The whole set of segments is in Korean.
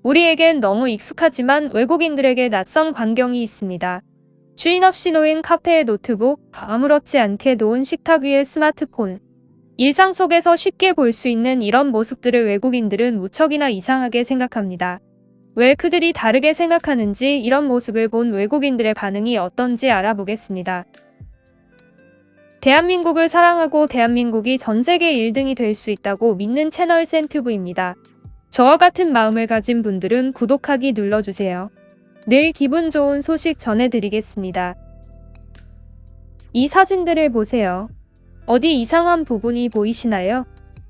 우리에겐 너무 익숙하지만 외국인들에게 낯선 광경이 있습니다. 주인 없이 놓인 카페의 노트북, 아무렇지 않게 놓은 식탁 위의 스마트폰. 일상 속에서 쉽게 볼 수 있는 이런 모습들을 외국인들은 무척이나 이상하게 생각합니다. 왜 그들이 다르게 생각하는지, 이런 모습을 본 외국인들의 반응이 어떤지 알아보겠습니다. 대한민국을 사랑하고 대한민국이 전 세계 1등이 될 수 있다고 믿는 채널 센튜브입니다. 저와 같은 마음을 가진 분들은 구독하기 눌러주세요. 늘 기분 좋은 소식 전해드리겠습니다. 이 사진들을 보세요. 어디 이상한 부분이 보이시나요?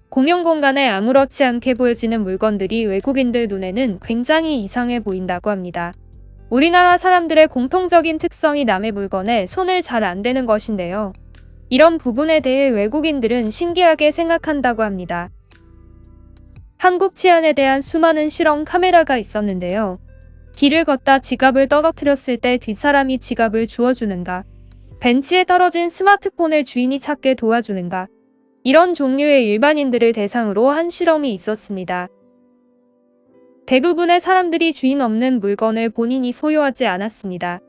공용 공간에 아무렇지 않게 보여지는 물건들이 외국인들 눈에는 굉장히 이상해 보인다고 합니다. 우리나라 사람들의 공통적인 특성이 남의 물건에 손을 잘 안 대는 것인데요. 이런 부분에 대해 외국인들은 신기하게 생각한다고 합니다. 한국 치안에 대한 수많은 실험 카메라가 있었는데요. 길을 걷다 지갑을 떨어뜨렸을 때 뒷사람이 지갑을 주워주는가, 벤치에 떨어진 스마트폰을 주인이 찾게 도와주는가, 이런 종류의 일반인들을 대상으로 한 실험이 있었습니다. 대부분의 사람들이 주인 없는 물건을 본인이 소유하지 않았습니다.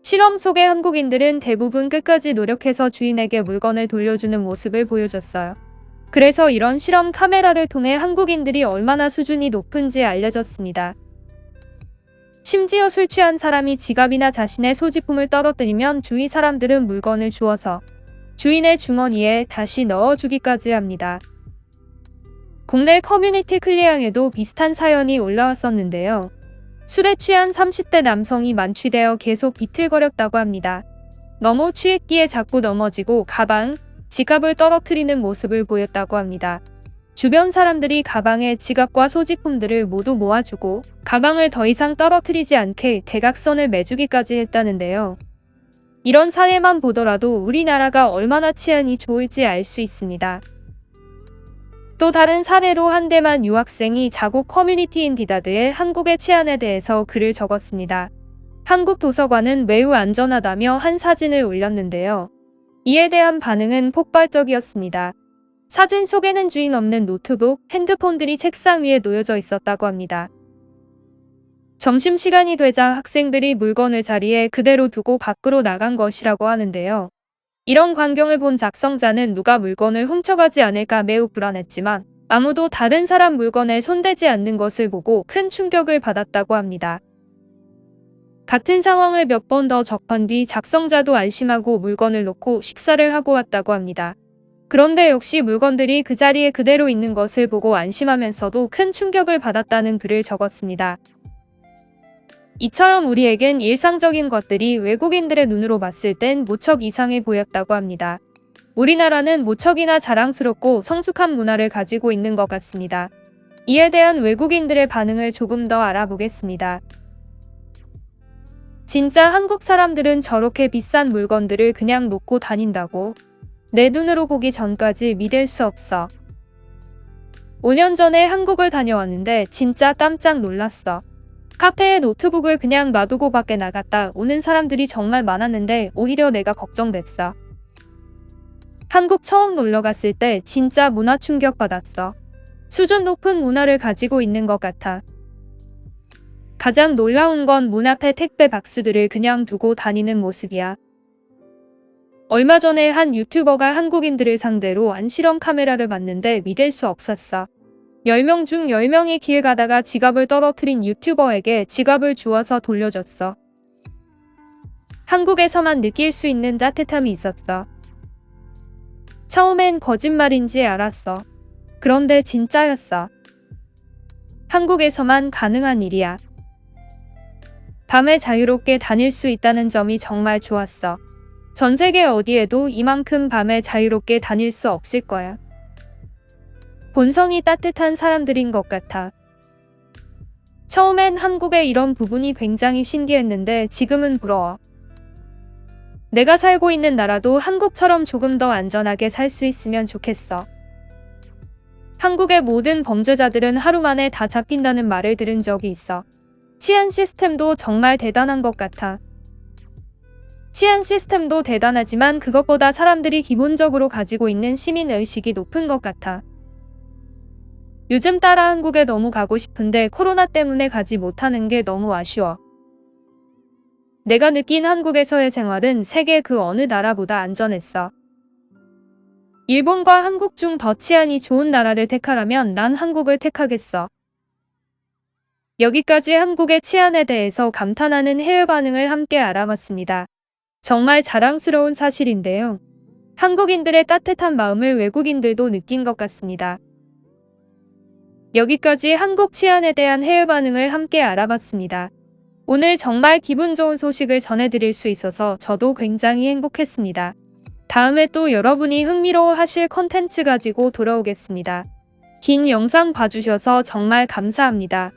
실험 속의 한국인들은 대부분 끝까지 노력해서 주인에게 물건을 돌려주는 모습을 보여줬어요. 그래서 이런 실험 카메라를 통해 한국인들이 얼마나 수준이 높은지 알려졌습니다. 심지어 술 취한 사람이 지갑이나 자신의 소지품을 떨어뜨리면 주위 사람들은 물건을 주워서 주인의 주머니에 다시 넣어주기까지 합니다. 국내 커뮤니티 클리앙에도 비슷한 사연이 올라왔었는데요. 술에 취한 30대 남성이 만취되어 계속 비틀거렸다고 합니다. 너무 취했기에 자꾸 넘어지고 가방, 지갑을 떨어뜨리는 모습을 보였다고 합니다. 주변 사람들이 가방에 지갑과 소지품들을 모두 모아주고 가방을 더 이상 떨어뜨리지 않게 대각선을 매주기까지 했다는데요. 이런 사례만 보더라도 우리나라가 얼마나 치안이 좋을지 알 수 있습니다. 또 다른 사례로 한 대만 유학생이 자국 커뮤니티인 디다드에 한국의 치안에 대해서 글을 적었습니다. 한국 도서관은 매우 안전하다며 한 사진을 올렸는데요. 이에 대한 반응은 폭발적이었습니다. 사진 속에는 주인 없는 노트북, 핸드폰들이 책상 위에 놓여져 있었다고 합니다. 점심시간이 되자 학생들이 물건을 자리에 그대로 두고 밖으로 나간 것이라고 하는데요. 이런 광경을 본 작성자는 누가 물건을 훔쳐가지 않을까 매우 불안했지만 아무도 다른 사람 물건에 손대지 않는 것을 보고 큰 충격을 받았다고 합니다. 같은 상황을 몇 번 더 접한 뒤 작성자도 안심하고 물건을 놓고 식사를 하고 왔다고 합니다. 그런데 역시 물건들이 그 자리에 그대로 있는 것을 보고 안심하면서도 큰 충격을 받았다는 글을 적었습니다. 이처럼 우리에겐 일상적인 것들이 외국인들의 눈으로 봤을 땐 무척 이상해 보였다고 합니다. 우리나라는 무척이나 자랑스럽고 성숙한 문화를 가지고 있는 것 같습니다. 이에 대한 외국인들의 반응을 조금 더 알아보겠습니다. 진짜 한국 사람들은 저렇게 비싼 물건들을 그냥 놓고 다닌다고? 내 눈으로 보기 전까지 믿을 수 없어. 5년 전에 한국을 다녀왔는데 진짜 깜짝 놀랐어. 카페에 노트북을 그냥 놔두고 밖에 나갔다 오는 사람들이 정말 많았는데 오히려 내가 걱정됐어. 한국 처음 놀러 갔을 때 진짜 문화 충격 받았어. 수준 높은 문화를 가지고 있는 것 같아. 가장 놀라운 건 문 앞에 택배 박스들을 그냥 두고 다니는 모습이야. 얼마 전에 한 유튜버가 한국인들을 상대로 한 실험 카메라를 봤는데 믿을 수 없었어. 10명 중 10명이 길 가다가 지갑을 떨어뜨린 유튜버에게 지갑을 주워서 돌려줬어. 한국에서만 느낄 수 있는 따뜻함이 있었어. 처음엔 거짓말인지 알았어. 그런데 진짜였어. 한국에서만 가능한 일이야. 밤에 자유롭게 다닐 수 있다는 점이 정말 좋았어. 전 세계 어디에도 이만큼 밤에 자유롭게 다닐 수 없을 거야. 본성이 따뜻한 사람들인 것 같아. 처음엔 한국의 이런 부분이 굉장히 신기했는데 지금은 부러워. 내가 살고 있는 나라도 한국처럼 조금 더 안전하게 살 수 있으면 좋겠어. 한국의 모든 범죄자들은 하루 만에 다 잡힌다는 말을 들은 적이 있어. 치안 시스템도 정말 대단한 것 같아. 치안 시스템도 대단하지만 그것보다 사람들이 기본적으로 가지고 있는 시민의식이 높은 것 같아. 요즘 따라 한국에 너무 가고 싶은데 코로나 때문에 가지 못하는 게 너무 아쉬워. 내가 느낀 한국에서의 생활은 세계 그 어느 나라보다 안전했어. 일본과 한국 중 더 치안이 좋은 나라를 택하라면 난 한국을 택하겠어. 여기까지 한국의 치안에 대해서 감탄하는 해외 반응을 함께 알아봤습니다. 정말 자랑스러운 사실인데요. 한국인들의 따뜻한 마음을 외국인들도 느낀 것 같습니다. 여기까지 한국 치안에 대한 해외 반응을 함께 알아봤습니다. 오늘 정말 기분 좋은 소식을 전해드릴 수 있어서 저도 굉장히 행복했습니다. 다음에 또 여러분이 흥미로워하실 컨텐츠 가지고 돌아오겠습니다. 긴 영상 봐주셔서 정말 감사합니다.